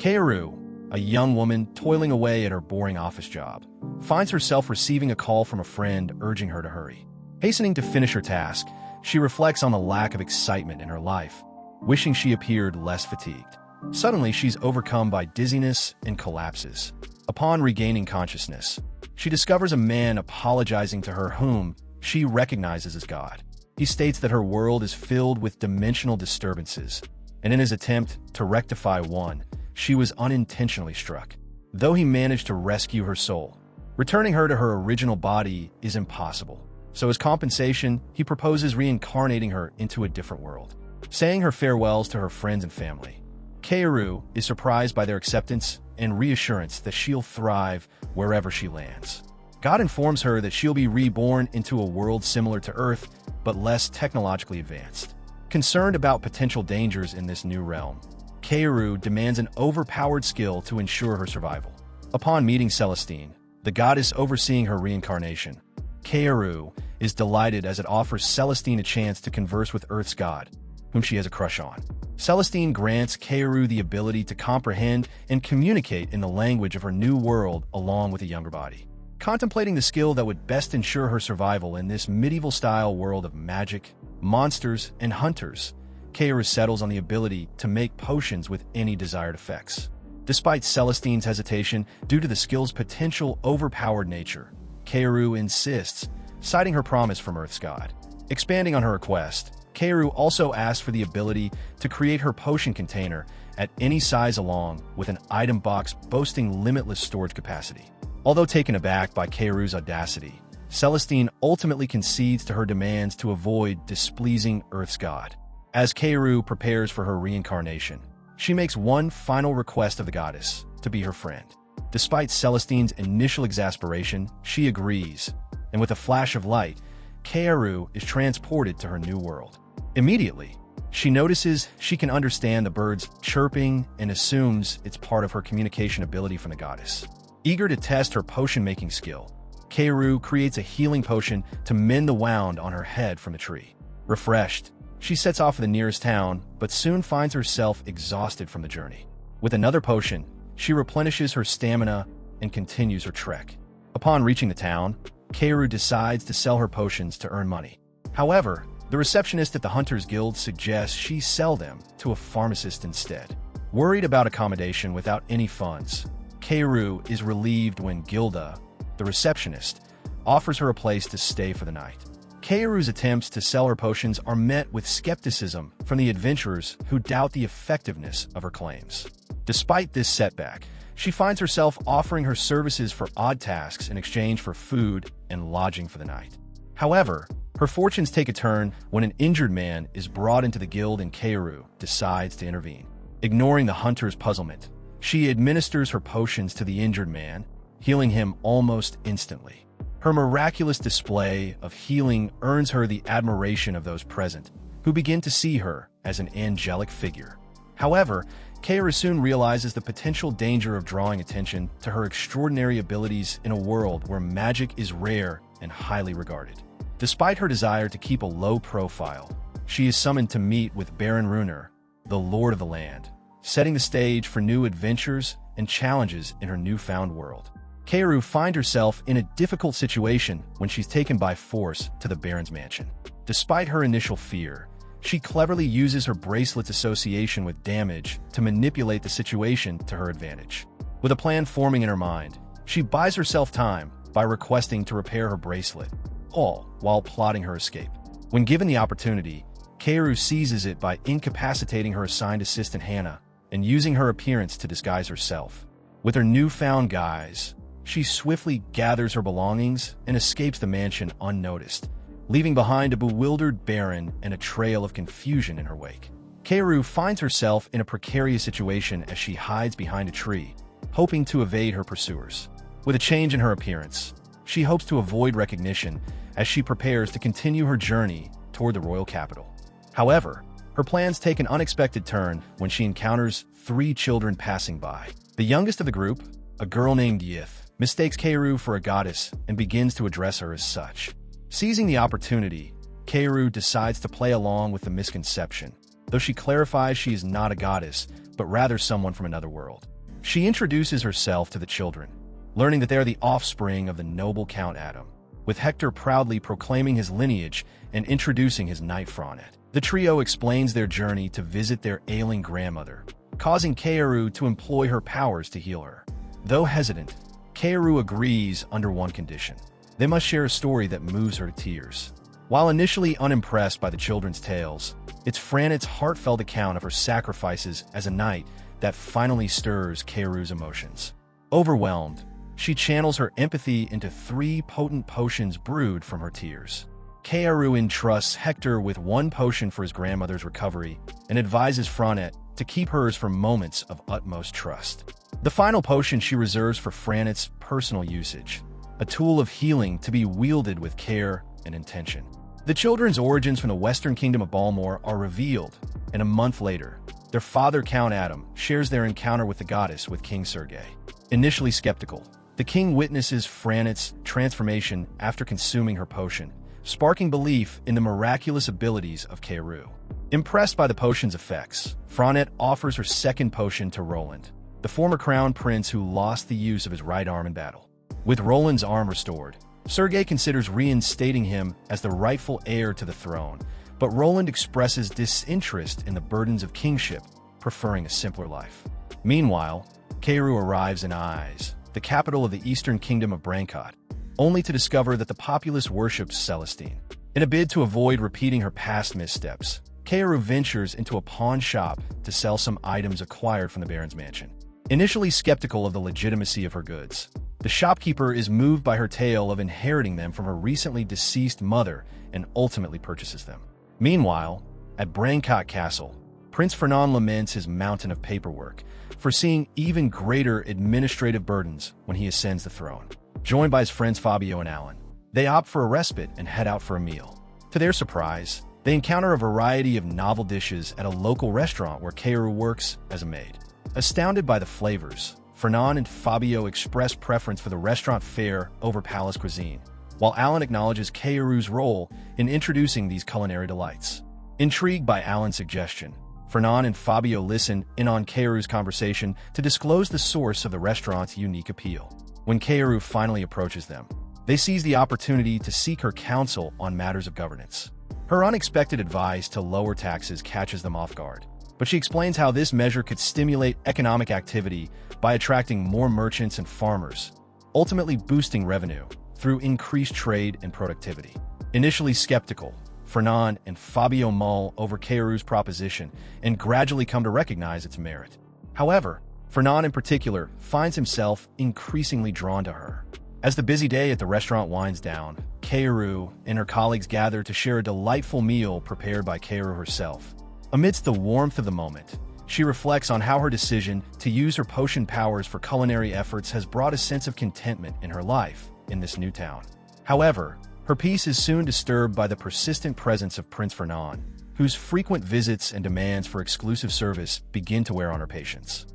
Kaoru, a young woman toiling away at her boring office job, finds herself receiving a call from a friend urging her to hurry. Hastening to finish her task, she reflects on the lack of excitement in her life, wishing she appeared less fatigued. Suddenly, she's overcome by dizziness and collapses. Upon regaining consciousness, she discovers a man apologizing to her whom she recognizes as God. He states that her world is filled with dimensional disturbances, and in his attempt to rectify one, she was unintentionally struck. Though he managed to rescue her soul, returning her to her original body is impossible. So as compensation, he proposes reincarnating her into a different world. Saying her farewells to her friends and family, Kaoru is surprised by their acceptance and reassurance that she'll thrive wherever she lands. God informs her that she'll be reborn into a world similar to Earth, but less technologically advanced. Concerned about potential dangers in this new realm, Kaoru demands an overpowered skill to ensure her survival. Upon meeting Celestine, the goddess overseeing her reincarnation, Kaoru is delighted as it offers Celestine a chance to converse with Earth's god, whom she has a crush on. Celestine grants Kaoru the ability to comprehend and communicate in the language of her new world along with a younger body. Contemplating the skill that would best ensure her survival in this medieval-style world of magic, monsters, and hunters, Kaoru settles on the ability to make potions with any desired effects. Despite Celestine's hesitation due to the skill's potential overpowered nature, Kaoru insists, citing her promise from Earth's god. Expanding on her request, Kaoru also asks for the ability to create her potion container at any size along with an item box boasting limitless storage capacity. Although taken aback by Kaoru's audacity, Celestine ultimately concedes to her demands to avoid displeasing Earth's god. As Kaoru prepares for her reincarnation, she makes one final request of the goddess, to be her friend. Despite Celestine's initial exasperation, she agrees, and with a flash of light, Kaoru is transported to her new world. Immediately, she notices she can understand the birds chirping and assumes it's part of her communication ability from the goddess. Eager to test her potion-making skill, Kaoru creates a healing potion to mend the wound on her head from the tree. Refreshed, she sets off for the nearest town, but soon finds herself exhausted from the journey. With another potion, she replenishes her stamina and continues her trek. Upon reaching the town, Kaoru decides to sell her potions to earn money. However, the receptionist at the Hunters Guild suggests she sell them to a pharmacist instead. Worried about accommodation without any funds, Kaoru is relieved when Gilda, the receptionist, offers her a place to stay for the night. Kaoru's attempts to sell her potions are met with skepticism from the adventurers who doubt the effectiveness of her claims. Despite this setback, she finds herself offering her services for odd tasks in exchange for food and lodging for the night. However, her fortunes take a turn when an injured man is brought into the guild and Kaoru decides to intervene. Ignoring the hunter's puzzlement, she administers her potions to the injured man, healing him almost instantly. Her miraculous display of healing earns her the admiration of those present, who begin to see her as an angelic figure. However, Kaoru soon realizes the potential danger of drawing attention to her extraordinary abilities in a world where magic is rare and highly regarded. Despite her desire to keep a low profile, she is summoned to meet with Baron Runer, the Lord of the Land, setting the stage for new adventures and challenges in her newfound world. Kaoru finds herself in a difficult situation when she's taken by force to the Baron's mansion. Despite her initial fear, she cleverly uses her bracelet's association with damage to manipulate the situation to her advantage. With a plan forming in her mind, she buys herself time by requesting to repair her bracelet, all while plotting her escape. When given the opportunity, Kaoru seizes it by incapacitating her assigned assistant Hannah and using her appearance to disguise herself. With her newfound guise, she swiftly gathers her belongings and escapes the mansion unnoticed, leaving behind a bewildered Baron and a trail of confusion in her wake. Kaoru finds herself in a precarious situation as she hides behind a tree, hoping to evade her pursuers. With a change in her appearance, she hopes to avoid recognition as she prepares to continue her journey toward the royal capital. However, her plans take an unexpected turn when she encounters 3 children passing by. The youngest of the group, a girl named Yith, mistakes Kaoru for a goddess and begins to address her as such. Seizing the opportunity, Kaoru decides to play along with the misconception, though she clarifies she is not a goddess, but rather someone from another world. She introduces herself to the children, learning that they are the offspring of the noble Count Adam, with Hector proudly proclaiming his lineage and introducing his knight Fronet. The trio explains their journey to visit their ailing grandmother, causing Kaoru to employ her powers to heal her. Though hesitant, Kaoru agrees under one condition. They must share a story that moves her to tears. While initially unimpressed by the children's tales, it's Franet's heartfelt account of her sacrifices as a knight that finally stirs Kaoru's emotions. Overwhelmed, she channels her empathy into 3 potent potions brewed from her tears. Kaoru entrusts Hector with 1 potion for his grandmother's recovery and advises Fronet to keep hers for moments of utmost trust. The final potion she reserves for Franet's personal usage, a tool of healing to be wielded with care and intention. The children's origins from the western kingdom of Balmor are revealed, and a month later, their father Count Adam shares their encounter with the goddess with King Sergei. Initially skeptical, the king witnesses Franet's transformation after consuming her potion, sparking belief in the miraculous abilities of Kaoru. Impressed by the potion's effects, Fronet offers her second potion to Roland, the former crown prince who lost the use of his right arm in battle. With Roland's arm restored, Sergei considers reinstating him as the rightful heir to the throne, but Roland expresses disinterest in the burdens of kingship, preferring a simpler life. Meanwhile, Kaoru arrives in Ais, the capital of the eastern kingdom of Brancott, only to discover that the populace worships Celestine. In a bid to avoid repeating her past missteps, Kaoru ventures into a pawn shop to sell some items acquired from the Baron's mansion. Initially skeptical of the legitimacy of her goods, the shopkeeper is moved by her tale of inheriting them from her recently deceased mother and ultimately purchases them. Meanwhile, at Brancott Castle, Prince Fernand laments his mountain of paperwork, foreseeing even greater administrative burdens when he ascends the throne. Joined by his friends Fabio and Alan, they opt for a respite and head out for a meal. To their surprise, they encounter a variety of novel dishes at a local restaurant where Kaoru works as a maid. Astounded by the flavors, Fernand and Fabio express preference for the restaurant fare over palace cuisine, while Alan acknowledges Kaoru's role in introducing these culinary delights. Intrigued by Alan's suggestion, Fernand and Fabio listen in on Kaoru's conversation to disclose the source of the restaurant's unique appeal. When Kaoru finally approaches them, they seize the opportunity to seek her counsel on matters of governance. Her unexpected advice to lower taxes catches them off guard, but she explains how this measure could stimulate economic activity by attracting more merchants and farmers, ultimately boosting revenue through increased trade and productivity. Initially skeptical, Fernand and Fabio mull over Kaoru's proposition and gradually come to recognize its merit. However, Fernand in particular finds himself increasingly drawn to her. As the busy day at the restaurant winds down, Kaoru and her colleagues gather to share a delightful meal prepared by Kaoru herself. Amidst the warmth of the moment, she reflects on how her decision to use her potion powers for culinary efforts has brought a sense of contentment in her life in this new town. However, her peace is soon disturbed by the persistent presence of Prince Fernand, whose frequent visits and demands for exclusive service begin to wear on her patience.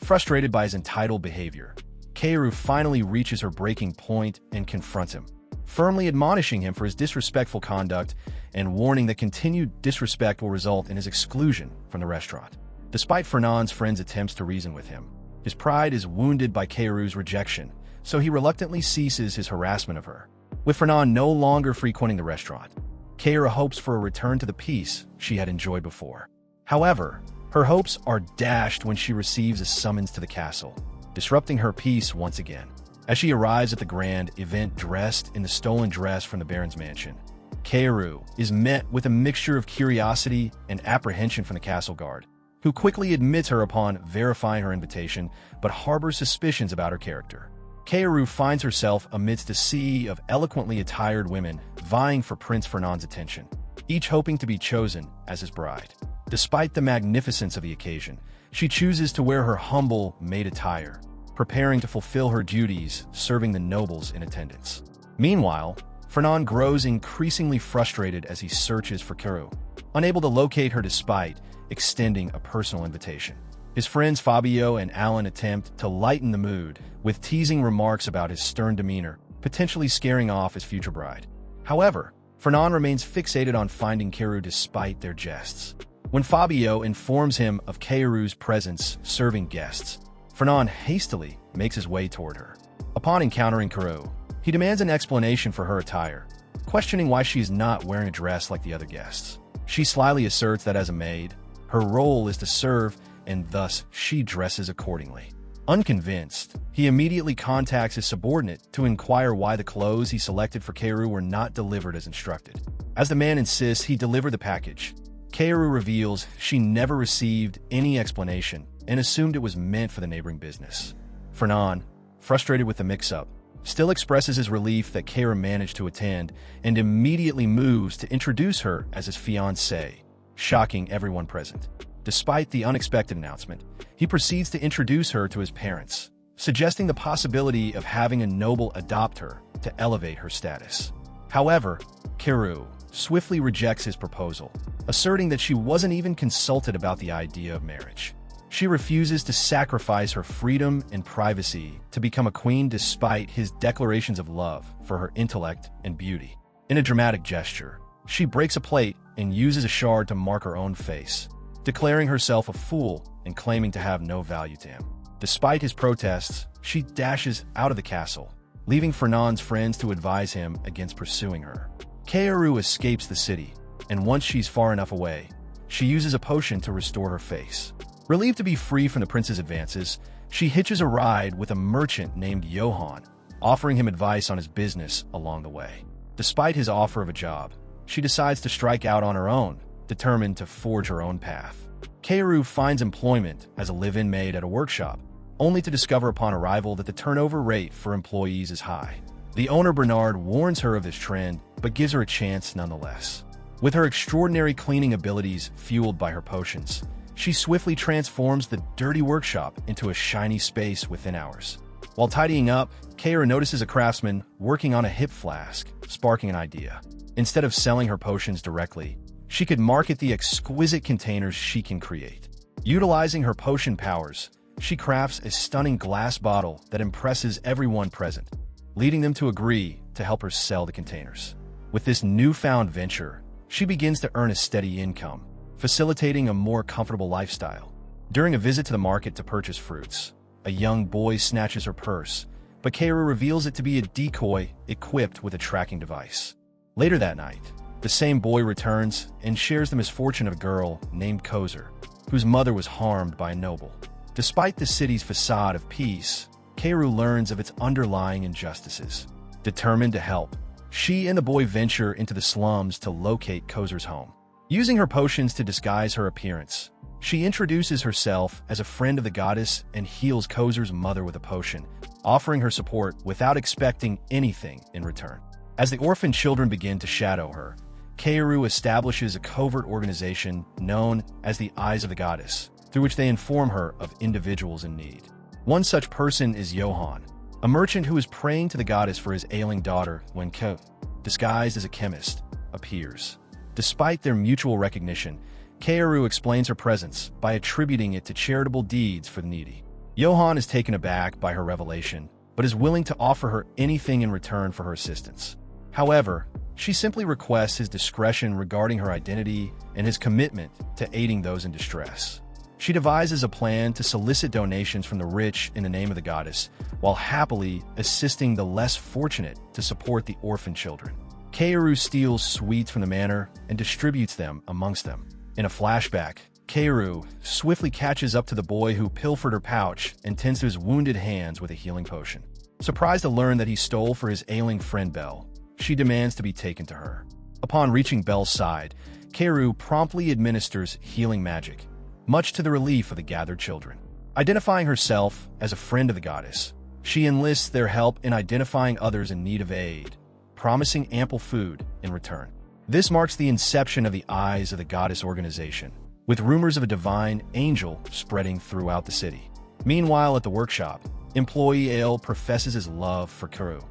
Frustrated by his entitled behavior, Kaoru finally reaches her breaking point and confronts him, firmly admonishing him for his disrespectful conduct and warning that continued disrespect will result in his exclusion from the restaurant. Despite Fernand's friend's attempts to reason with him, his pride is wounded by Kaoru's rejection, so he reluctantly ceases his harassment of her. With Fernand no longer frequenting the restaurant, Kaoru hopes for a return to the peace she had enjoyed before. However, her hopes are dashed when she receives a summons to the castle, disrupting her peace once again. As she arrives at the grand event dressed in the stolen dress from the Baron's mansion, Kaoru is met with a mixture of curiosity and apprehension from the castle guard, who quickly admits her upon verifying her invitation, but harbors suspicions about her character. Kaoru finds herself amidst a sea of eloquently attired women vying for Prince Fernand's attention, each hoping to be chosen as his bride. Despite the magnificence of the occasion, she chooses to wear her humble maid attire, preparing to fulfill her duties serving the nobles in attendance. Meanwhile, Fernand grows increasingly frustrated as he searches for Kaoru, unable to locate her despite extending a personal invitation. His friends Fabio and Alan attempt to lighten the mood with teasing remarks about his stern demeanor, potentially scaring off his future bride. However, Fernand remains fixated on finding Kaoru despite their jests. When Fabio informs him of Keiru's presence serving guests, Fernand hastily makes his way toward her. Upon encountering Keiru, he demands an explanation for her attire, questioning why she is not wearing a dress like the other guests. She slyly asserts that as a maid, her role is to serve, and thus she dresses accordingly. Unconvinced, he immediately contacts his subordinate to inquire why the clothes he selected for Keiru were not delivered as instructed. As the man insists he deliver the package, Keiru reveals she never received any explanation and assumed it was meant for the neighboring business. Fernand, frustrated with the mix-up, still expresses his relief that Keiru managed to attend and immediately moves to introduce her as his fiancée, shocking everyone present. Despite the unexpected announcement, he proceeds to introduce her to his parents, suggesting the possibility of having a noble adopt her to elevate her status. However, Keiru swiftly rejects his proposal, asserting that she wasn't even consulted about the idea of marriage. She refuses to sacrifice her freedom and privacy to become a queen despite his declarations of love for her intellect and beauty. In a dramatic gesture, she breaks a plate and uses a shard to mark her own face, declaring herself a fool and claiming to have no value to him. Despite his protests, she dashes out of the castle, leaving Fernand's friends to advise him against pursuing her. Keiru escapes the city, and once she's far enough away, she uses a potion to restore her face. Relieved to be free from the prince's advances, she hitches a ride with a merchant named Johann, offering him advice on his business along the way. Despite his offer of a job, she decides to strike out on her own, determined to forge her own path. Keiru finds employment as a live-in maid at a workshop, only to discover upon arrival that the turnover rate for employees is high. The owner Bernard warns her of this trend, but gives her a chance nonetheless. With her extraordinary cleaning abilities fueled by her potions, she swiftly transforms the dirty workshop into a shiny space within hours. While tidying up, Keiru notices a craftsman working on a hip flask, sparking an idea. Instead of selling her potions directly, she could market the exquisite containers she can create. Utilizing her potion powers, she crafts a stunning glass bottle that impresses everyone present, leading them to agree to help her sell the containers. With this newfound venture, she begins to earn a steady income, facilitating a more comfortable lifestyle. During a visit to the market to purchase fruits, a young boy snatches her purse, but Keiru reveals it to be a decoy equipped with a tracking device. Later that night, the same boy returns and shares the misfortune of a girl named Kozer, whose mother was harmed by a noble. Despite the city's facade of peace, Keiru learns of its underlying injustices. Determined to help, she and the boy venture into the slums to locate Kozer's home. Using her potions to disguise her appearance, she introduces herself as a friend of the goddess and heals Kozer's mother with a potion, offering her support without expecting anything in return. As the orphan children begin to shadow her, Keiru establishes a covert organization known as the Eyes of the Goddess, through which they inform her of individuals in need. One such person is Johann, a merchant who is praying to the goddess for his ailing daughter when Ko, disguised as a chemist, appears. Despite their mutual recognition, Keiru explains her presence by attributing it to charitable deeds for the needy. Johann is taken aback by her revelation, but is willing to offer her anything in return for her assistance. However, she simply requests his discretion regarding her identity and his commitment to aiding those in distress. She devises a plan to solicit donations from the rich in the name of the goddess, while happily assisting the less fortunate to support the orphan children. Keiru steals sweets from the manor and distributes them amongst them. In a flashback, Keiru swiftly catches up to the boy who pilfered her pouch and tends to his wounded hands with a healing potion. Surprised to learn that he stole for his ailing friend Belle, she demands to be taken to her. Upon reaching Belle's side, Keiru promptly administers healing magic, much to the relief of the gathered children. Identifying herself as a friend of the goddess, she enlists their help in identifying others in need of aid, promising ample food in return. This marks the inception of the Eyes of the Goddess organization, with rumors of a divine angel spreading throughout the city. Meanwhile, at the workshop, employee Ale professes his love for Keiru,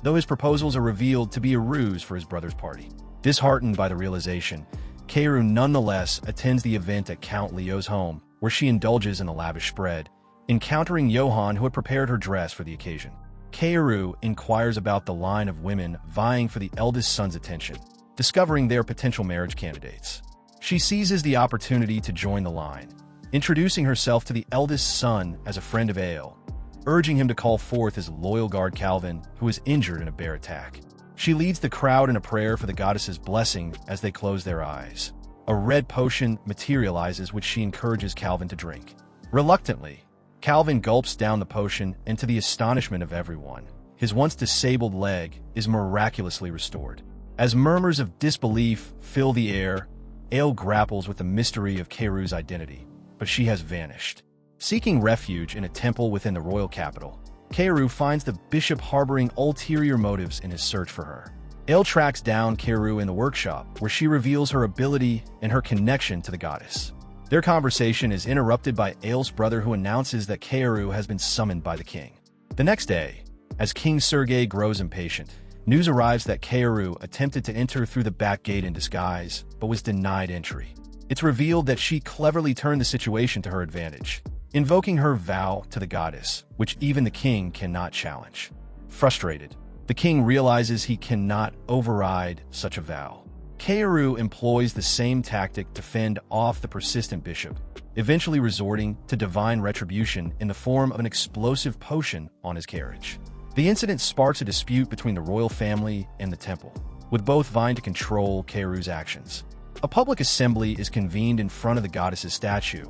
though his proposals are revealed to be a ruse for his brother's party. Disheartened by the realization, Keiru nonetheless attends the event at Count Leo's home, where she indulges in a lavish spread, encountering Johann, who had prepared her dress for the occasion. Keiru inquires about the line of women vying for the eldest son's attention, discovering they are potential marriage candidates. She seizes the opportunity to join the line, introducing herself to the eldest son as a friend of Ale, urging him to call forth his loyal guard Calvin, who is injured in a bear attack. She leads the crowd in a prayer for the goddess's blessing as they close their eyes. A red potion materializes, which she encourages Calvin to drink. Reluctantly, Calvin gulps down the potion, and to the astonishment of everyone, his once disabled leg is miraculously restored. As murmurs of disbelief fill the air, Ale grapples with the mystery of Keiru's identity, but she has vanished. Seeking refuge in a temple within the royal capital, Keiru finds the bishop harboring ulterior motives in his search for her. Ale tracks down Keiru in the workshop, where she reveals her ability and her connection to the goddess. Their conversation is interrupted by Ale's brother, who announces that Keiru has been summoned by the king. The next day, as King Sergei grows impatient, news arrives that Keiru attempted to enter through the back gate in disguise, but was denied entry. It's revealed that she cleverly turned the situation to her advantage, invoking her vow to the goddess, which even the king cannot challenge. Frustrated, the king realizes he cannot override such a vow. Keiru employs the same tactic to fend off the persistent bishop, eventually resorting to divine retribution in the form of an explosive potion on his carriage. The incident sparks a dispute between the royal family and the temple, with both vying to control Keiru's actions. A public assembly is convened in front of the goddess's statue,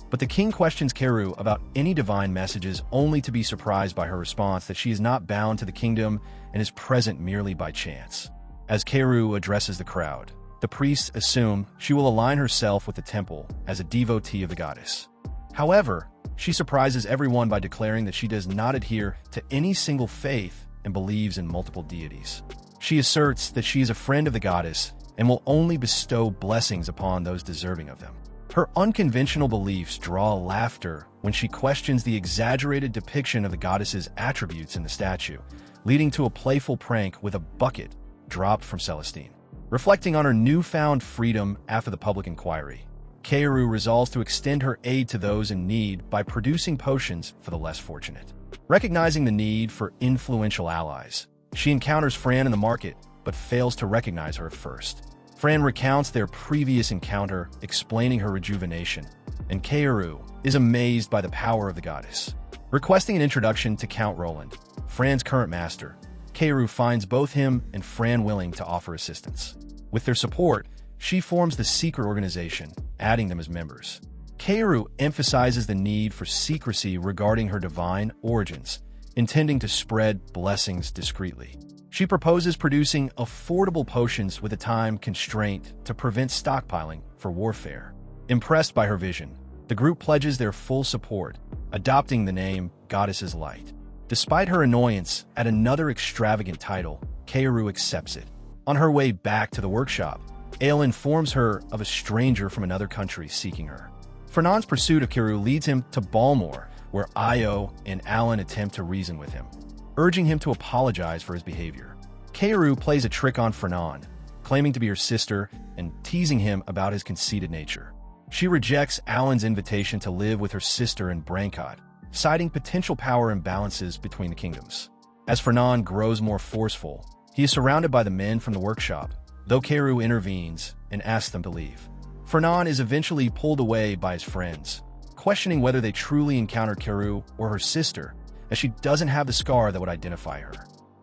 but the king questions Keiru about any divine messages, only to be surprised by her response that she is not bound to the kingdom and is present merely by chance. As Keiru addresses the crowd, the priests assume she will align herself with the temple as a devotee of the goddess. However, she surprises everyone by declaring that she does not adhere to any single faith and believes in multiple deities. She asserts that she is a friend of the goddess and will only bestow blessings upon those deserving of them. Her unconventional beliefs draw laughter when she questions the exaggerated depiction of the goddess's attributes in the statue, leading to a playful prank with a bucket dropped from Celestine. Reflecting on her newfound freedom after the public inquiry, Keiru resolves to extend her aid to those in need by producing potions for the less fortunate. Recognizing the need for influential allies, she encounters Fran in the market, but fails to recognize her at first. Fran recounts their previous encounter, explaining her rejuvenation, and Keiru is amazed by the power of the goddess. Requesting an introduction to Count Roland, Fran's current master, Keiru finds both him and Fran willing to offer assistance. With their support, she forms the secret organization, adding them as members. Keiru emphasizes the need for secrecy regarding her divine origins, intending to spread blessings discreetly. She proposes producing affordable potions with a time constraint to prevent stockpiling for warfare. Impressed by her vision, the group pledges their full support, adopting the name Goddess's Light. Despite her annoyance at another extravagant title, Keiru accepts it. On her way back to the workshop, Ale informs her of a stranger from another country seeking her. Fernand's pursuit of Keiru leads him to Balmore, where Io and Alan attempt to reason with him, urging him to apologize for his behavior. Keiru plays a trick on Fernand, claiming to be her sister and teasing him about his conceited nature. She rejects Alan's invitation to live with her sister in Brancott, citing potential power imbalances between the kingdoms. As Fernand grows more forceful, he is surrounded by the men from the workshop, though Keiru intervenes and asks them to leave. Fernand is eventually pulled away by his friends, questioning whether they truly encountered Keiru or her sister, as she doesn't have the scar that would identify her.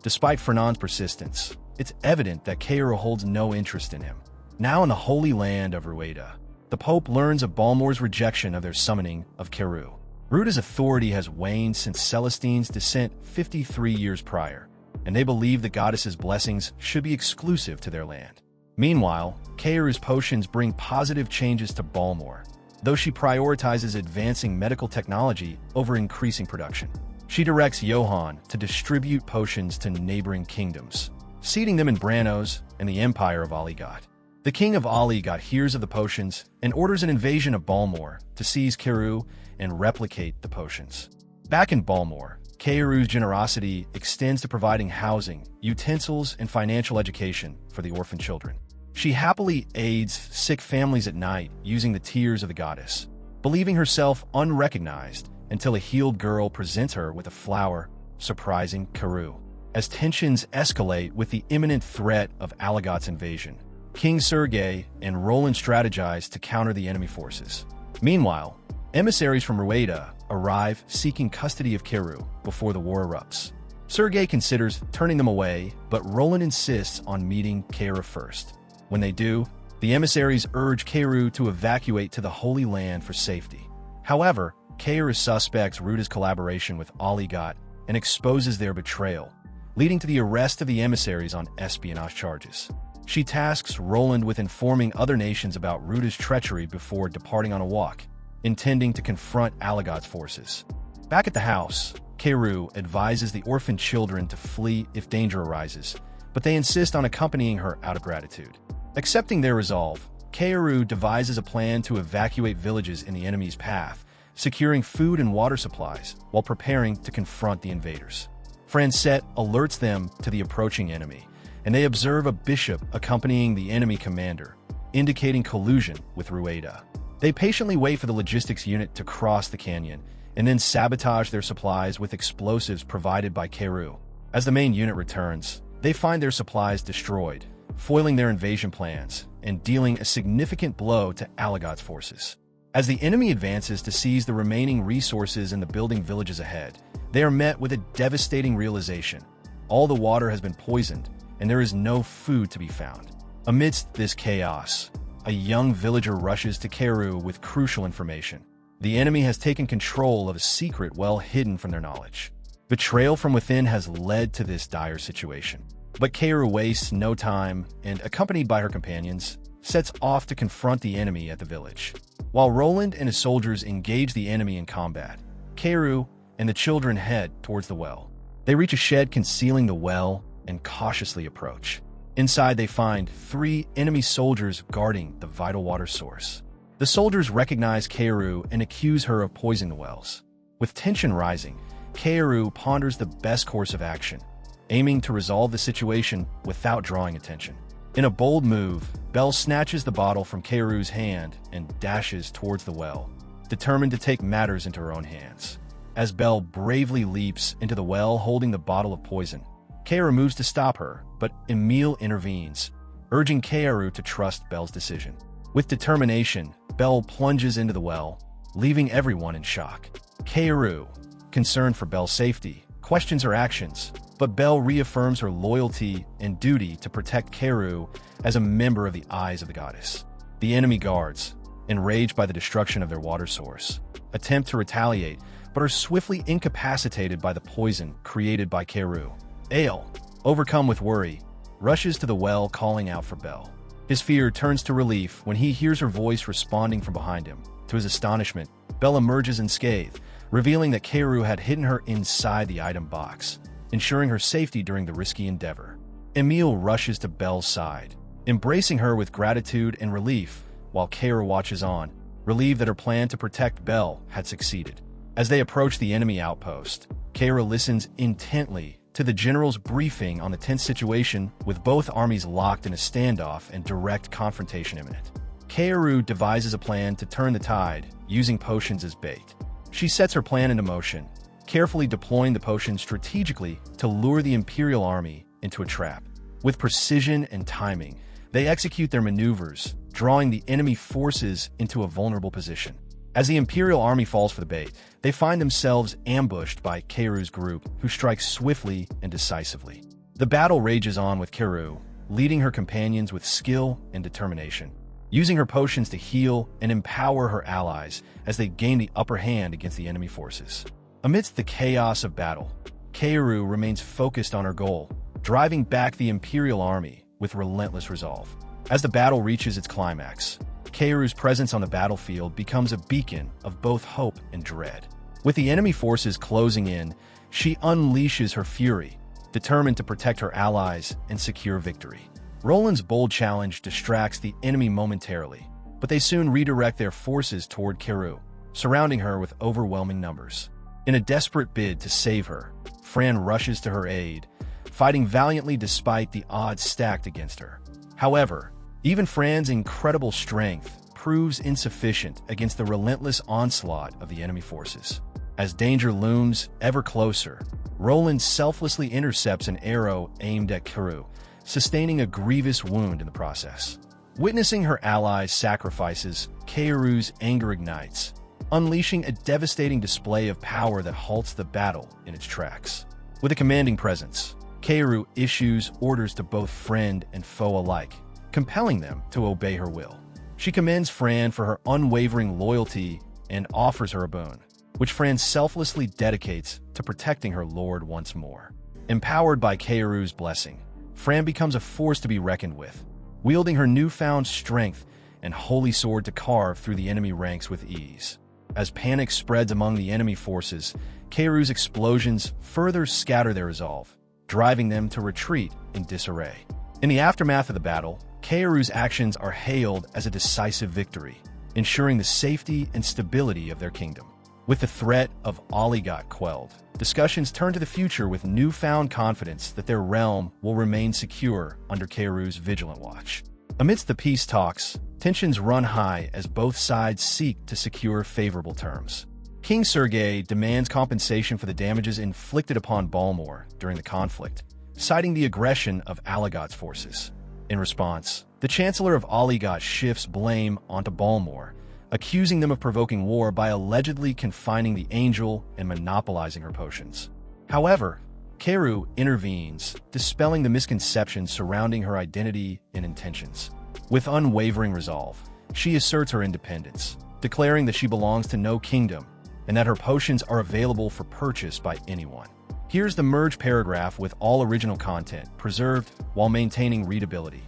Despite Fernand's persistence, it's evident that Keiru holds no interest in him. Now in the Holy Land of Rueda, the Pope learns of Balmore's rejection of their summoning of Keiru. Rueda's authority has waned since Celestine's descent 53 years prior, and they believe the goddess's blessings should be exclusive to their land. Meanwhile, Keiru's potions bring positive changes to Balmore, though she prioritizes advancing medical technology over increasing production. She directs Johann to distribute potions to neighboring kingdoms, seeding them in Branos and the Empire of Aligot. The king of Aligot hears of the potions and orders an invasion of Balmore to seize Keiru and replicate the potions. Back in Balmore, Keiru's generosity extends to providing housing, utensils, and financial education for the orphan children. She happily aids sick families at night using the tears of the goddess, believing herself unrecognized until a healed girl presents her with a flower, surprising Keiru. As tensions escalate with the imminent threat of Aligot's invasion, King Sergei and Roland strategize to counter the enemy forces. Meanwhile, emissaries from Rueda arrive seeking custody of Keru before the war erupts. Sergei considers turning them away, but Roland insists on meeting Keira first. When they do, the emissaries urge Keru to evacuate to the Holy Land for safety. However, Keira suspects Ruda's collaboration with Aligat and exposes their betrayal, leading to the arrest of the emissaries on espionage charges. She tasks Roland with informing other nations about Ruda's treachery before departing on a walk, intending to confront Aligat's forces. Back at the house, Keru advises the orphan children to flee if danger arises, but they insist on accompanying her out of gratitude. Accepting their resolve, Keru devises a plan to evacuate villages in the enemy's path, securing food and water supplies while preparing to confront the invaders. Francette alerts them to the approaching enemy, and they observe a bishop accompanying the enemy commander, indicating collusion with Rueda. They patiently wait for the logistics unit to cross the canyon, and then sabotage their supplies with explosives provided by Keru. As the main unit returns, they find their supplies destroyed, foiling their invasion plans and dealing a significant blow to Aligat's forces. As the enemy advances to seize the remaining resources in the building villages ahead, they are met with a devastating realization. All the water has been poisoned, and there is no food to be found. Amidst this chaos, a young villager rushes to Keru with crucial information. The enemy has taken control of a secret well hidden from their knowledge. Betrayal from within has led to this dire situation. But Keru wastes no time and, accompanied by her companions, sets off to confront the enemy at the village. While Roland and his soldiers engage the enemy in combat, Keru and the children head towards the well. They reach a shed concealing the well and cautiously approach. Inside, they find 3 enemy soldiers guarding the vital water source. The soldiers recognize Keru and accuse her of poisoning the wells. With tension rising, Keru ponders the best course of action, aiming to resolve the situation without drawing attention. In a bold move, Belle snatches the bottle from Keru's hand and dashes towards the well, determined to take matters into her own hands. As Belle bravely leaps into the well holding the bottle of poison, Keru moves to stop her, but Emile intervenes, urging Keru to trust Belle's decision. With determination, Belle plunges into the well, leaving everyone in shock. Keru, concerned for Belle's safety, questions her actions, but Belle reaffirms her loyalty and duty to protect Keru as a member of the Eyes of the Goddess. The enemy guards, enraged by the destruction of their water source, attempt to retaliate, but are swiftly incapacitated by the poison created by Keru. Ale, overcome with worry, rushes to the well calling out for Belle. His fear turns to relief when he hears her voice responding from behind him. To his astonishment, Belle emerges unscathed, revealing that Keru had hidden her inside the item box, ensuring her safety during the risky endeavor. Emile rushes to Belle's side, embracing her with gratitude and relief, while Keru watches on, relieved that her plan to protect Belle had succeeded. As they approach the enemy outpost, Keru listens intently to the general's briefing on the tense situation, with both armies locked in a standoff and direct confrontation imminent. Keru devises a plan to turn the tide, using potions as bait. She sets her plan into motion, carefully deploying the potion strategically to lure the Imperial army into a trap. With precision and timing, they execute their maneuvers, drawing the enemy forces into a vulnerable position. As the Imperial army falls for the bait, they find themselves ambushed by Keru's group, who strikes swiftly and decisively. The battle rages on with Keru, leading her companions with skill and determination, using her potions to heal and empower her allies as they gain the upper hand against the enemy forces. Amidst the chaos of battle, Keru remains focused on her goal, driving back the Imperial army with relentless resolve. As the battle reaches its climax, Keru's presence on the battlefield becomes a beacon of both hope and dread. With the enemy forces closing in, she unleashes her fury, determined to protect her allies and secure victory. Roland's bold challenge distracts the enemy momentarily, but they soon redirect their forces toward Keru, surrounding her with overwhelming numbers. In a desperate bid to save her, Fran rushes to her aid, fighting valiantly despite the odds stacked against her. However, even Fran's incredible strength proves insufficient against the relentless onslaught of the enemy forces. As danger looms ever closer, Roland selflessly intercepts an arrow aimed at Keru, sustaining a grievous wound in the process. Witnessing her allies' sacrifices, Keiru's anger ignites, unleashing a devastating display of power that halts the battle in its tracks. With a commanding presence, Keiru issues orders to both friend and foe alike, compelling them to obey her will. She commends Fran for her unwavering loyalty and offers her a boon, which Fran selflessly dedicates to protecting her lord once more. Empowered by Keiru's blessing, Fran becomes a force to be reckoned with, wielding her newfound strength and holy sword to carve through the enemy ranks with ease. As panic spreads among the enemy forces, Keiru's explosions further scatter their resolve, driving them to retreat in disarray. In the aftermath of the battle, Keiru's actions are hailed as a decisive victory, ensuring the safety and stability of their kingdom. With the threat of Aligot quelled, discussions turn to the future with newfound confidence that their realm will remain secure under Keiru's vigilant watch. Amidst the peace talks, tensions run high as both sides seek to secure favorable terms. King Sergei demands compensation for the damages inflicted upon Balmor during the conflict, citing the aggression of Aligot's forces. In response, the Chancellor of Aligot shifts blame onto Balmor, accusing them of provoking war by allegedly confining the angel and monopolizing her potions. However, Keiru intervenes, dispelling the misconceptions surrounding her identity and intentions. With unwavering resolve, she asserts her independence, declaring that she belongs to no kingdom and that her potions are available for purchase by anyone. Here's the merge paragraph with all original content preserved while maintaining readability.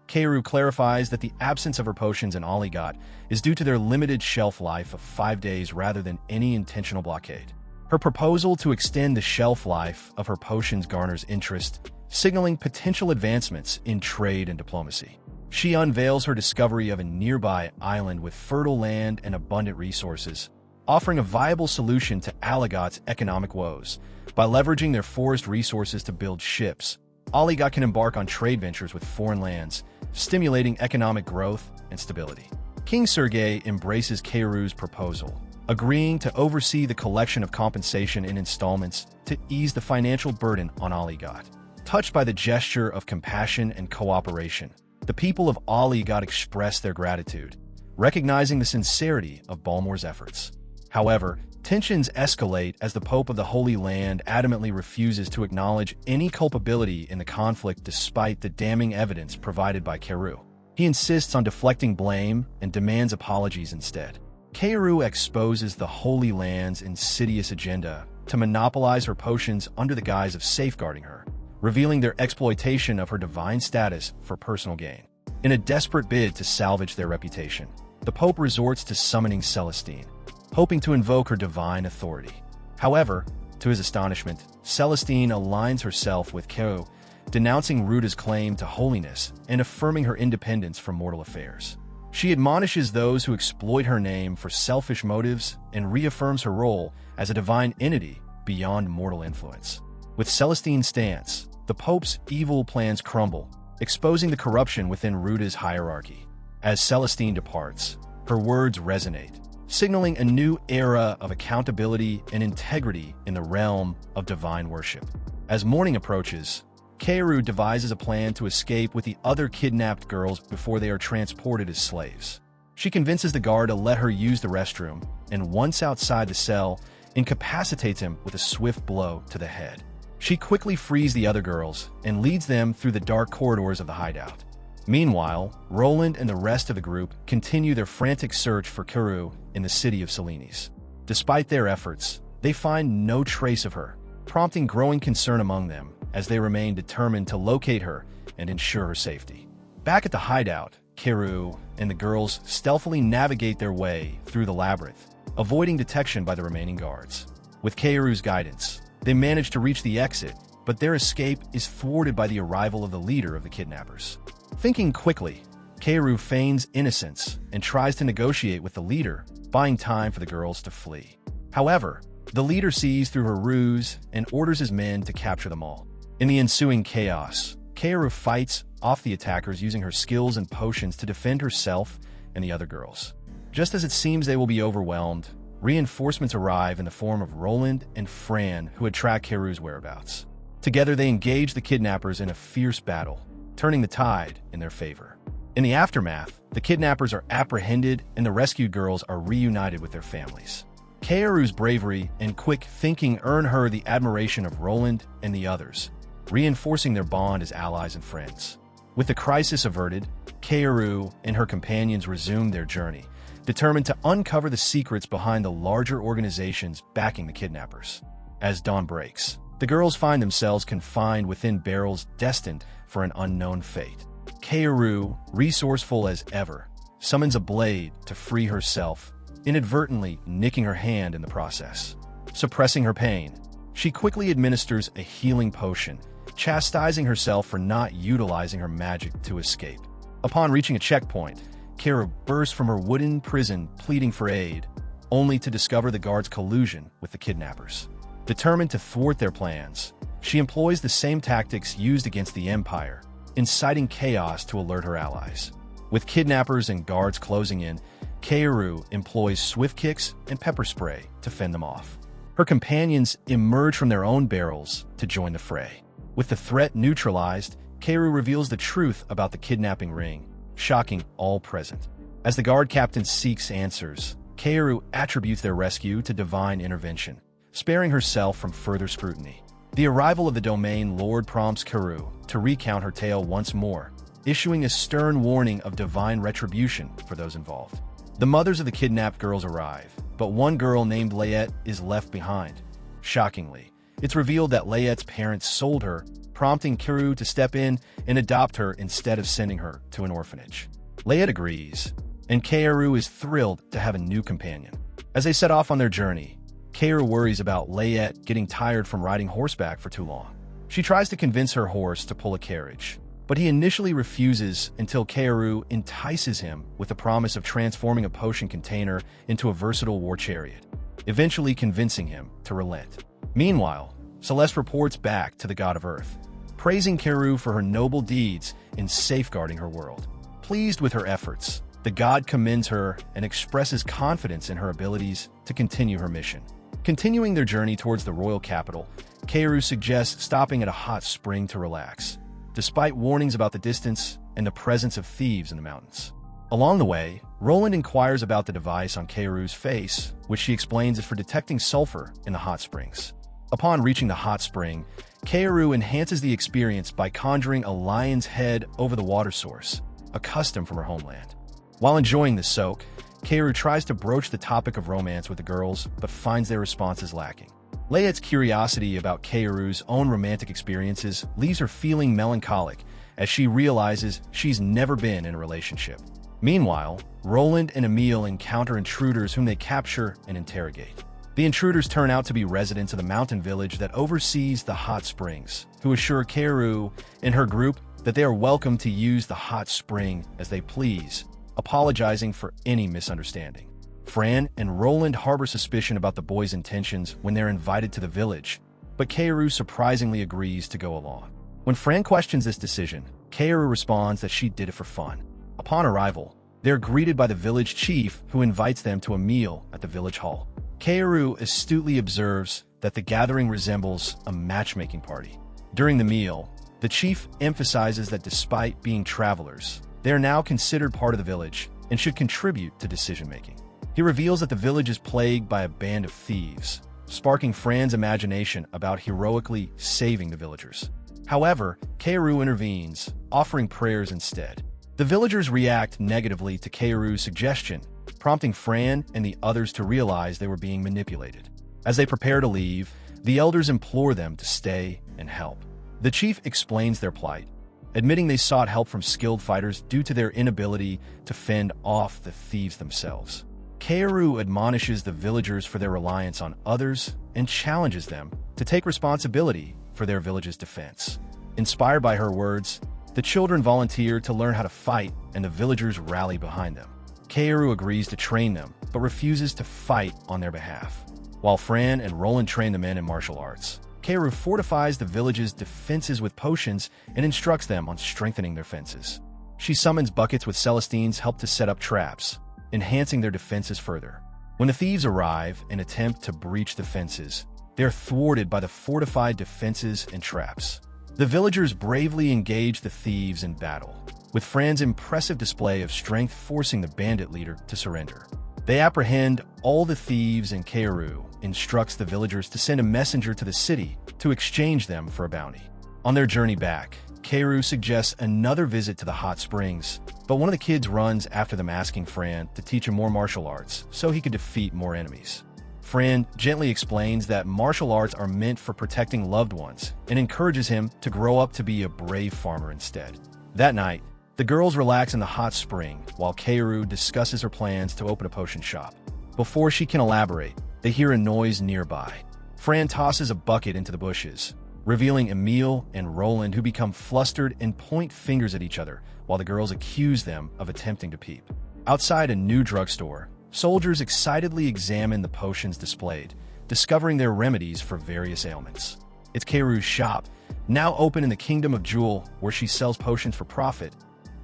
Keiru clarifies that the absence of her potions in Aligot is due to their limited shelf life of 5 days rather than any intentional blockade. Her proposal to extend the shelf life of her potions garners interest, signaling potential advancements in trade and diplomacy. She unveils her discovery of a nearby island with fertile land and abundant resources, offering a viable solution to Aligot's economic woes. By leveraging their forest resources to build ships, Aligot can embark on trade ventures with foreign lands, stimulating economic growth and stability. King Sergei embraces Keiru's proposal, agreeing to oversee the collection of compensation in installments to ease the financial burden on Aligot. Touched by the gesture of compassion and cooperation, the people of Aligot express their gratitude, recognizing the sincerity of Balmor's efforts. However, tensions escalate as the Pope of the Holy Land adamantly refuses to acknowledge any culpability in the conflict despite the damning evidence provided by Keiru. He insists on deflecting blame and demands apologies instead. Keiru exposes the Holy Land's insidious agenda to monopolize her potions under the guise of safeguarding her, revealing their exploitation of her divine status for personal gain. In a desperate bid to salvage their reputation, the Pope resorts to summoning Celestine, hoping to invoke her divine authority. However, to his astonishment, Celestine aligns herself with Keiru, denouncing Ruda's claim to holiness and affirming her independence from mortal affairs. She admonishes those who exploit her name for selfish motives and reaffirms her role as a divine entity beyond mortal influence. With Celestine's stance, the Pope's evil plans crumble, exposing the corruption within Ruda's hierarchy. As Celestine departs, her words resonate, signaling a new era of accountability and integrity in the realm of divine worship. As morning approaches, Keiru devises a plan to escape with the other kidnapped girls before they are transported as slaves. She convinces the guard to let her use the restroom, and once outside the cell, incapacitates him with a swift blow to the head. She quickly frees the other girls and leads them through the dark corridors of the hideout. Meanwhile, Roland and the rest of the group continue their frantic search for Keiru in the city of Selenis. Despite their efforts, they find no trace of her, prompting growing concern among them as they remain determined to locate her and ensure her safety. Back at the hideout, Keiru and the girls stealthily navigate their way through the labyrinth, avoiding detection by the remaining guards. With Keiru's guidance, they manage to reach the exit, but their escape is thwarted by the arrival of the leader of the kidnappers. Thinking quickly, Keiru feigns innocence and tries to negotiate with the leader, buying time for the girls to flee. However, the leader sees through her ruse and orders his men to capture them all. In the ensuing chaos, Keiru fights off the attackers using her skills and potions to defend herself and the other girls. Just as it seems they will be overwhelmed, reinforcements arrive in the form of Roland and Fran, who had tracked Keiru's whereabouts. Together they engage the kidnappers in a fierce battle, turning the tide in their favor. In the aftermath, the kidnappers are apprehended and the rescued girls are reunited with their families. Kaoru's bravery and quick thinking earn her the admiration of Roland and the others, reinforcing their bond as allies and friends. With the crisis averted, Kaoru and her companions resume their journey, determined to uncover the secrets behind the larger organizations backing the kidnappers. As dawn breaks, the girls find themselves confined within barrels destined for an unknown fate. Kaoru, resourceful as ever, summons a blade to free herself, inadvertently nicking her hand in the process. Suppressing her pain, she quickly administers a healing potion, chastising herself for not utilizing her magic to escape. Upon reaching a checkpoint, Kaoru bursts from her wooden prison pleading for aid, only to discover the guards' collusion with the kidnappers. Determined to thwart their plans, she employs the same tactics used against the Empire, inciting chaos to alert her allies. With kidnappers and guards closing in, Kaoru employs swift kicks and pepper spray to fend them off. Her companions emerge from their own barrels to join the fray. With the threat neutralized, Kaoru reveals the truth about the kidnapping ring, shocking all present. As the guard captain seeks answers, Kaoru attributes their rescue to divine intervention, sparing herself from further scrutiny. The arrival of the domain lord prompts Kaoru to recount her tale once more, issuing a stern warning of divine retribution for those involved. The mothers of the kidnapped girls arrive, but one girl named Layette is left behind. Shockingly, it's revealed that Layette's parents sold her, prompting Kaoru to step in and adopt her instead of sending her to an orphanage. Layette agrees, and Kaoru is thrilled to have a new companion. As they set off on their journey, Kaoru worries about Layette getting tired from riding horseback for too long. She tries to convince her horse to pull a carriage, but he initially refuses until Kaoru entices him with the promise of transforming a potion container into a versatile war chariot, eventually convincing him to relent. Meanwhile, Celeste reports back to the god of Earth, praising Kaoru for her noble deeds in safeguarding her world. Pleased with her efforts, the god commends her and expresses confidence in her abilities to continue her mission. Continuing their journey towards the royal capital, Kaoru suggests stopping at a hot spring to relax, despite warnings about the distance and the presence of thieves in the mountains. Along the way, Roland inquires about the device on Kaoru's face, which she explains is for detecting sulfur in the hot springs. Upon reaching the hot spring, Kaoru enhances the experience by conjuring a lion's head over the water source, a custom from her homeland. While enjoying the soak, Kaoru tries to broach the topic of romance with the girls, but finds their responses lacking. Layette's curiosity about Kaoru's own romantic experiences leaves her feeling melancholic as she realizes she's never been in a relationship. Meanwhile, Roland and Emile encounter intruders whom they capture and interrogate. The intruders turn out to be residents of the mountain village that oversees the hot springs, who assure Kaoru and her group that they are welcome to use the hot spring as they please, apologizing for any misunderstanding. Fran and Roland harbor suspicion about the boys' intentions when they're invited to the village, but Kaoru surprisingly agrees to go along. When Fran questions this decision, Kaoru responds that she did it for fun. Upon arrival, they're greeted by the village chief who invites them to a meal at the village hall. Kaoru astutely observes that the gathering resembles a matchmaking party. During the meal, the chief emphasizes that despite being travelers, they are now considered part of the village and should contribute to decision-making. He reveals that the village is plagued by a band of thieves, sparking Fran's imagination about heroically saving the villagers. However, Kaoru intervenes, offering prayers instead. The villagers react negatively to Kaoru's suggestion, prompting Fran and the others to realize they were being manipulated. As they prepare to leave, the elders implore them to stay and help. The chief explains their plight, admitting they sought help from skilled fighters due to their inability to fend off the thieves themselves. Kaoru admonishes the villagers for their reliance on others and challenges them to take responsibility for their village's defense. Inspired by her words, the children volunteer to learn how to fight and the villagers rally behind them. Kaoru agrees to train them, but refuses to fight on their behalf. While Fran and Roland train the men in martial arts, Kaoru fortifies the village's defenses with potions and instructs them on strengthening their fences. She summons buckets with Celestine's help to set up traps, enhancing their defenses further. When the thieves arrive and attempt to breach the fences, they are thwarted by the fortified defenses and traps. The villagers bravely engage the thieves in battle, with Fran's impressive display of strength forcing the bandit leader to surrender. They apprehend all the thieves, and Kaoru instructs the villagers to send a messenger to the city to exchange them for a bounty. On their journey back, Kaoru suggests another visit to the hot springs, but one of the kids runs after them, asking Fran to teach him more martial arts so he could defeat more enemies. Fran gently explains that martial arts are meant for protecting loved ones and encourages him to grow up to be a brave farmer instead. That night, the girls relax in the hot spring while Kaoru discusses her plans to open a potion shop. Before she can elaborate, they hear a noise nearby. Fran tosses a bucket into the bushes, revealing Emile and Roland, who become flustered and point fingers at each other while the girls accuse them of attempting to peep. Outside a new drugstore, soldiers excitedly examine the potions displayed, discovering their remedies for various ailments. It's Kaoru's shop, now open in the Kingdom of Jewel, where she sells potions for profit,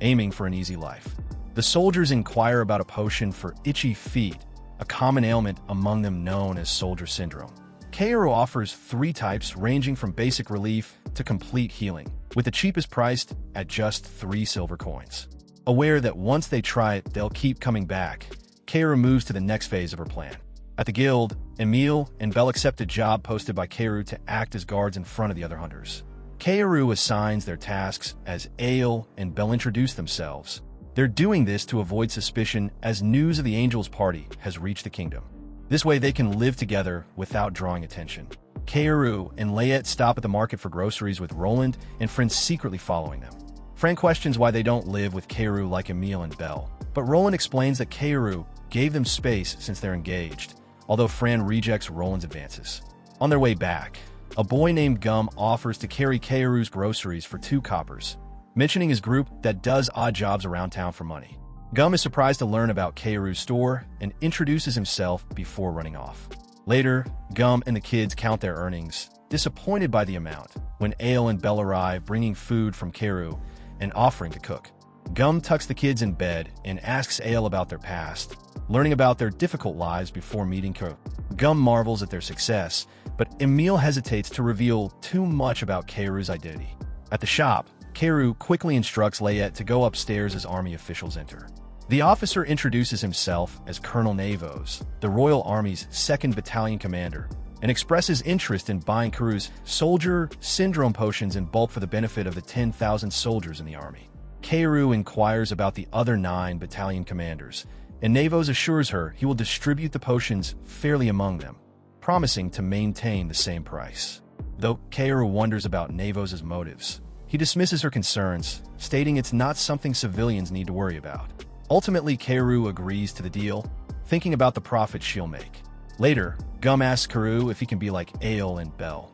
aiming for an easy life. The soldiers inquire about a potion for itchy feet, a common ailment among them known as soldier syndrome. Kaoru offers 3 types ranging from basic relief to complete healing, with the cheapest priced at just 3 silver coins. Aware that once they try it, they'll keep coming back, Kaoru moves to the next phase of her plan. At the guild, Emile and Belle accept a job posted by Kaoru to act as guards in front of the other hunters. Kaoru assigns their tasks as Ale and Belle introduce themselves. They're doing this to avoid suspicion, as news of the Angels' party has reached the kingdom. This way they can live together without drawing attention. Kaoru and Layette stop at the market for groceries, with Roland and friends secretly following them. Fran questions why they don't live with Kaoru like Emile and Belle, but Roland explains that Kaoru gave them space since they're engaged, although Fran rejects Roland's advances. On their way back, a boy named Gum offers to carry Kaoru's groceries for 2 coppers, mentioning his group that does odd jobs around town for money. Gum is surprised to learn about Kaoru's store and introduces himself before running off. Later, Gum and the kids count their earnings, disappointed by the amount, when Ale and Belle arrive bringing food from Kaoru and offering to cook. Gum tucks the kids in bed and asks Ale about their past, learning about their difficult lives before meeting Kaoru. Gum marvels at their success, but Emile hesitates to reveal too much about Kaoru's identity. At the shop, Kaoru quickly instructs Layette to go upstairs as army officials enter. The officer introduces himself as Colonel Navos, the Royal Army's 2nd Battalion commander, and expresses interest in buying Kaoru's soldier syndrome potions in bulk for the benefit of the 10,000 soldiers in the army. Kaoru inquires about the other 9 battalion commanders, and Navos assures her he will distribute the potions fairly among them, promising to maintain the same price. Though Kaoru wonders about Navos' motives, he dismisses her concerns, stating it's not something civilians need to worry about. Ultimately, Kaoru agrees to the deal, thinking about the profit she'll make. Later, Gum asks Kaoru if he can be like Ale and Belle.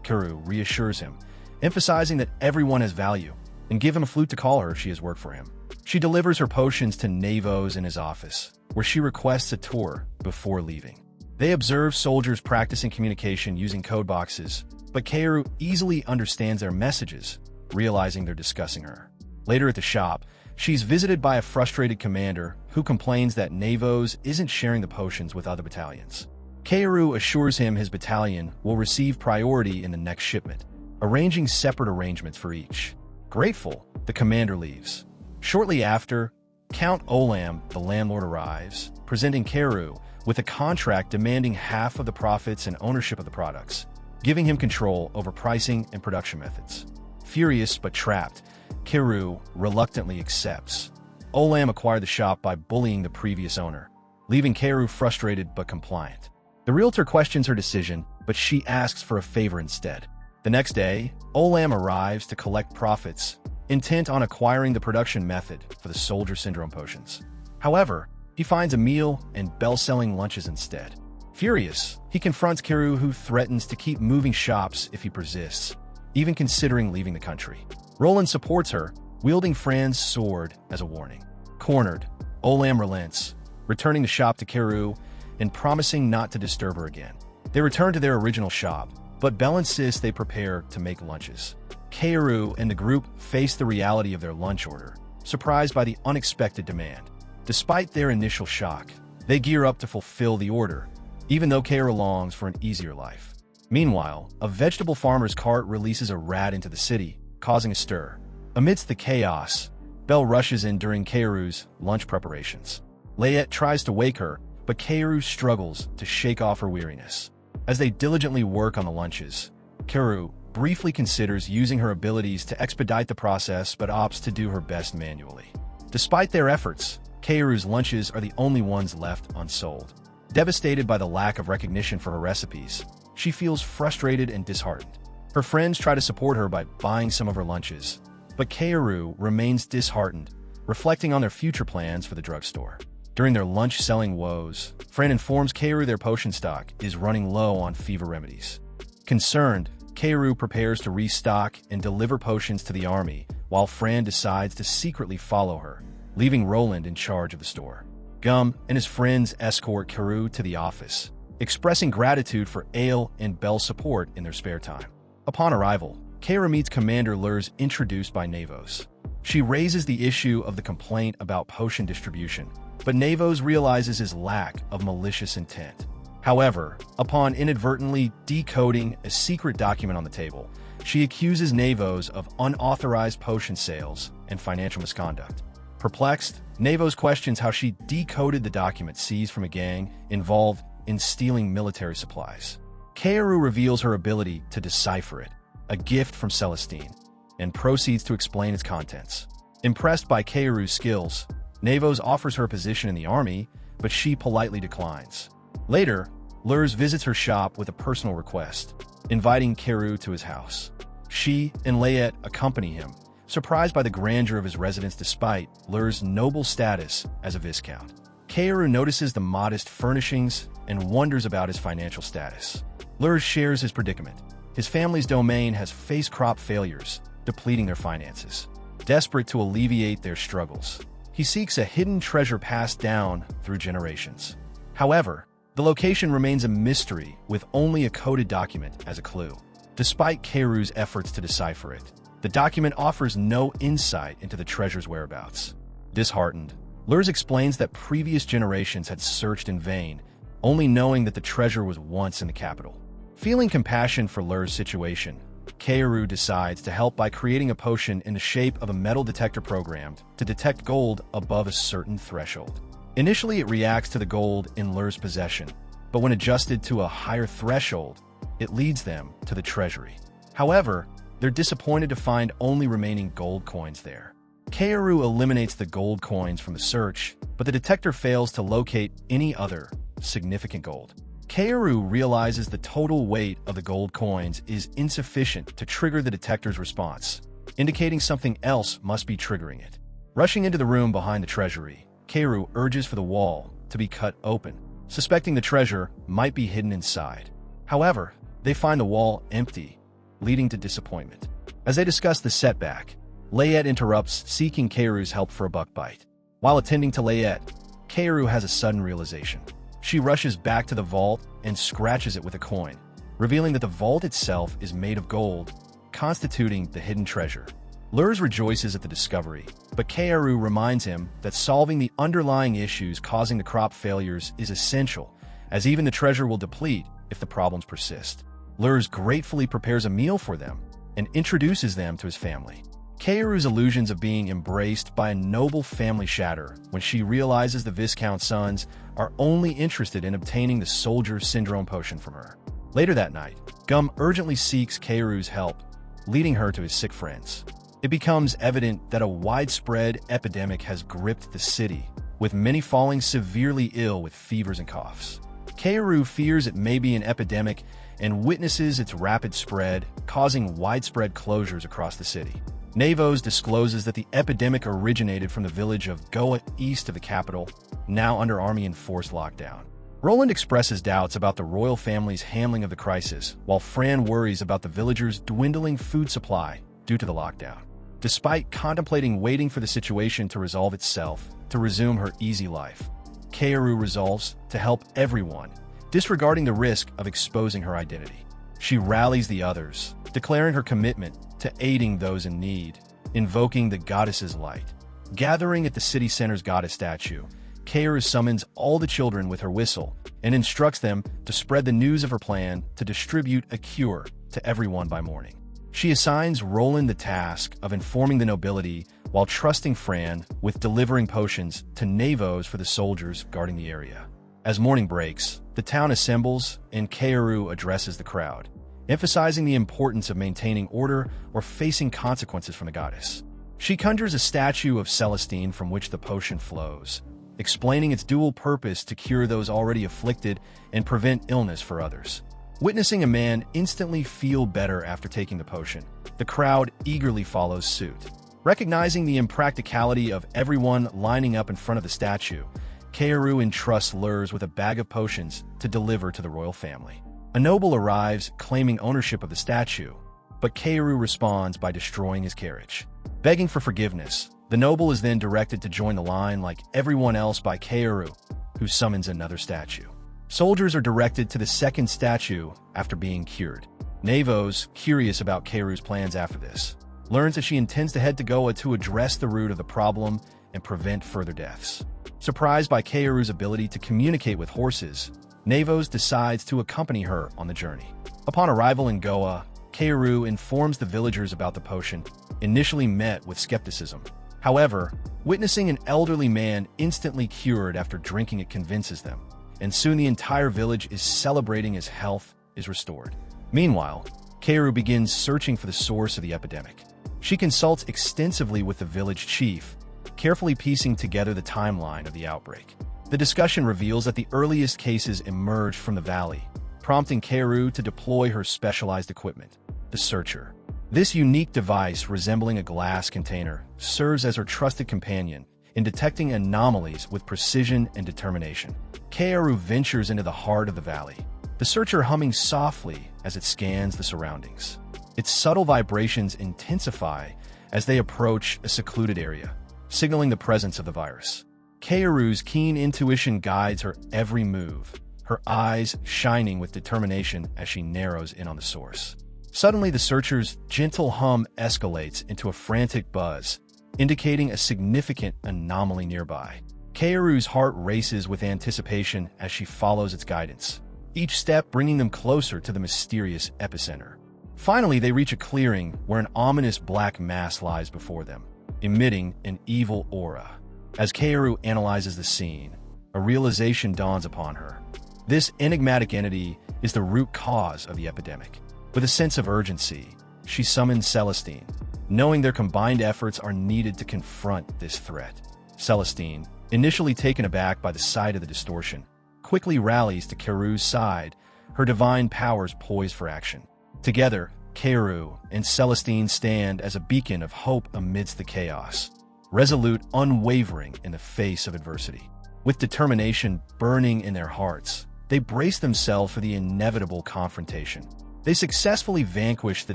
Kaoru reassures him, emphasizing that everyone has value, and give him a flute to call her if she has worked for him. She delivers her potions to Navos in his office, where she requests a tour before leaving. They observe soldiers practicing communication using code boxes, but Kaoru easily understands their messages, realizing they're discussing her. Later at the shop, she's visited by a frustrated commander who complains that Navos isn't sharing the potions with other battalions. Kaoru assures him his battalion will receive priority in the next shipment, arranging separate arrangements for each. Grateful, the commander leaves. Shortly after, Count Olam, the landlord, arrives, presenting Kaoru with a contract demanding half of the profits and ownership of the products, giving him control over pricing and production methods. Furious but trapped, Kaoru reluctantly accepts. Olam acquired the shop by bullying the previous owner, leaving Kaoru frustrated but compliant. The realtor questions her decision, but she asks for a favor instead. The next day, Olam arrives to collect profits, intent on acquiring the production method for the soldier syndrome potions. However, he finds Emile and Belle selling lunches instead. Furious, he confronts Kaoru, who threatens to keep moving shops if he persists, even considering leaving the country. Roland supports her, wielding Fran's sword as a warning. Cornered, Olam relents, returning the shop to Kaoru and promising not to disturb her again. They return to their original shop, but Belle insists they prepare to make lunches. Kaoru and the group face the reality of their lunch order, surprised by the unexpected demand. Despite their initial shock, they gear up to fulfill the order, even though Kaoru longs for an easier life. Meanwhile, a vegetable farmer's cart releases a rat into the city, causing a stir. Amidst the chaos, Belle rushes in during Keiru's lunch preparations. Layette tries to wake her, but Keiru struggles to shake off her weariness. As they diligently work on the lunches, Keiru briefly considers using her abilities to expedite the process but opts to do her best manually. Despite their efforts, Keiru's lunches are the only ones left unsold. Devastated by the lack of recognition for her recipes, she feels frustrated and disheartened. Her friends try to support her by buying some of her lunches, but Keiru remains disheartened, reflecting on their future plans for the drugstore. During their lunch-selling woes, Fran informs Keiru their potion stock is running low on fever remedies. Concerned, Keiru prepares to restock and deliver potions to the army, while Fran decides to secretly follow her, leaving Roland in charge of the store. Gum and his friends escort Keiru to the office, expressing gratitude for Ale and Belle's support in their spare time. Upon arrival, Keiru meets Commander Lurs, introduced by Navos. She raises the issue of the complaint about potion distribution, but Navos realizes his lack of malicious intent. However, upon inadvertently decoding a secret document on the table, she accuses Navos of unauthorized potion sales and financial misconduct. Perplexed, Navos questions how she decoded the document seized from a gang involved in stealing military supplies. Keiru reveals her ability to decipher it, a gift from Celestine, and proceeds to explain its contents. Impressed by Keiru's skills, Navos offers her a position in the army, but she politely declines. Later, Lurs visits her shop with a personal request, inviting Keiru to his house. She and Layette accompany him, surprised by the grandeur of his residence despite Lurs' noble status as a viscount. Keiru notices the modest furnishings and wonders about his financial status. Lurs shares his predicament. His family's domain has faced crop failures, depleting their finances. Desperate to alleviate their struggles, he seeks a hidden treasure passed down through generations. However, the location remains a mystery with only a coded document as a clue. Despite Keiru's efforts to decipher it, the document offers no insight into the treasure's whereabouts. Disheartened, Lurs explains that previous generations had searched in vain, only knowing that the treasure was once in the capital. Feeling compassion for Lurs' situation, Keiru decides to help by creating a potion in the shape of a metal detector programmed to detect gold above a certain threshold. Initially, it reacts to the gold in Lurs' possession, but when adjusted to a higher threshold, it leads them to the treasury. However, they're disappointed to find only remaining gold coins there. Keiru eliminates the gold coins from the search, but the detector fails to locate any other significant gold. Keiru realizes the total weight of the gold coins is insufficient to trigger the detector's response, indicating something else must be triggering it. Rushing into the room behind the treasury, Keiru urges for the wall to be cut open, suspecting the treasure might be hidden inside. However, they find the wall empty, leading to disappointment. As they discuss the setback, Layette interrupts, seeking Keiru's help for a buck bite. While attending to Layette, Keiru has a sudden realization. She rushes back to the vault and scratches it with a coin, revealing that the vault itself is made of gold, constituting the hidden treasure. Lurs rejoices at the discovery, but Keiru reminds him that solving the underlying issues causing the crop failures is essential, as even the treasure will deplete if the problems persist. Lurs gratefully prepares a meal for them and introduces them to his family. Keiru's illusions of being embraced by a noble family shatter when she realizes the Viscount's sons are only interested in obtaining the Soldier Syndrome potion from her. Later that night, Gum urgently seeks Keiru's help, leading her to his sick friends. It becomes evident that a widespread epidemic has gripped the city, with many falling severely ill with fevers and coughs. Keiru fears it may be an epidemic and witnesses its rapid spread, causing widespread closures across the city. Navos discloses that the epidemic originated from the village of Goa east of the capital, now under army-enforced lockdown. Roland expresses doubts about the royal family's handling of the crisis, while Fran worries about the villagers' dwindling food supply due to the lockdown. Despite contemplating waiting for the situation to resolve itself to resume her easy life, Keiru resolves to help everyone, disregarding the risk of exposing her identity. She rallies the others, declaring her commitment to aiding those in need, invoking the goddess's light. Gathering at the city center's goddess statue, Kaoru summons all the children with her whistle and instructs them to spread the news of her plan to distribute a cure to everyone by morning. She assigns Roland the task of informing the nobility while trusting Fran with delivering potions to Navos for the soldiers guarding the area. As morning breaks, the town assembles and Kaoru addresses the crowd, emphasizing the importance of maintaining order or facing consequences from the goddess. She conjures a statue of Celestine from which the potion flows, explaining its dual purpose to cure those already afflicted and prevent illness for others. Witnessing a man instantly feel better after taking the potion, the crowd eagerly follows suit. Recognizing the impracticality of everyone lining up in front of the statue, Kaoru entrusts Lurs with a bag of potions to deliver to the royal family. A noble arrives claiming ownership of the statue, but Kaoru responds by destroying his carriage. Begging for forgiveness, the noble is then directed to join the line like everyone else by Kaoru, who summons another statue. Soldiers are directed to the second statue after being cured. Navos, curious about Kaoru's plans after this, learns that she intends to head to Goa to address the root of the problem and prevent further deaths. Surprised by Kaoru's ability to communicate with horses, Navos decides to accompany her on the journey. Upon arrival in Goa, Kaoru informs the villagers about the potion, initially met with skepticism. However, witnessing an elderly man instantly cured after drinking it convinces them, and soon the entire village is celebrating his health is restored. Meanwhile, Kaoru begins searching for the source of the epidemic. She consults extensively with the village chief, carefully piecing together the timeline of the outbreak. The discussion reveals that the earliest cases emerged from the valley, prompting Kaoru to deploy her specialized equipment, the Searcher. This unique device, resembling a glass container, serves as her trusted companion in detecting anomalies with precision and determination. Kaoru ventures into the heart of the valley, the Searcher humming softly as it scans the surroundings. Its subtle vibrations intensify as they approach a secluded area, signaling the presence of the virus. Kaoru's keen intuition guides her every move, her eyes shining with determination as she narrows in on the source. Suddenly, the Searcher's gentle hum escalates into a frantic buzz, indicating a significant anomaly nearby. Kaoru's heart races with anticipation as she follows its guidance, each step bringing them closer to the mysterious epicenter. Finally, they reach a clearing where an ominous black mass lies before them, emitting an evil aura. As Kaoru analyzes the scene, a realization dawns upon her. This enigmatic entity is the root cause of the epidemic. With a sense of urgency, she summons Celestine, knowing their combined efforts are needed to confront this threat. Celestine, initially taken aback by the sight of the distortion, quickly rallies to Kaoru's side, her divine powers poised for action. Together, Kaoru and Celestine stand as a beacon of hope amidst the chaos, resolute, unwavering in the face of adversity. With determination burning in their hearts, they brace themselves for the inevitable confrontation. They successfully vanquish the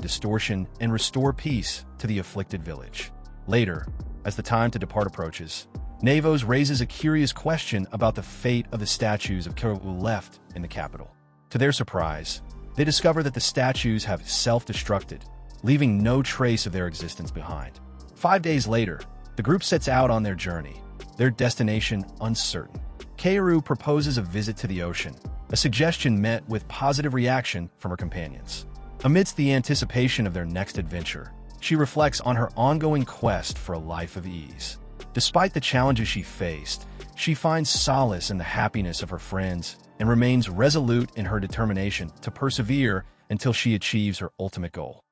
distortion and restore peace to the afflicted village. Later, as the time to depart approaches, Navos raises a curious question about the fate of the statues of Kaoru left in the capital. To their surprise, they discover that the statues have self-destructed, leaving no trace of their existence behind. 5 days later, the group sets out on their journey, their destination uncertain. Kaoru proposes a visit to the ocean, a suggestion met with positive reaction from her companions. Amidst the anticipation of their next adventure, she reflects on her ongoing quest for a life of ease. Despite the challenges she faced, she finds solace in the happiness of her friends and remains resolute in her determination to persevere until she achieves her ultimate goal.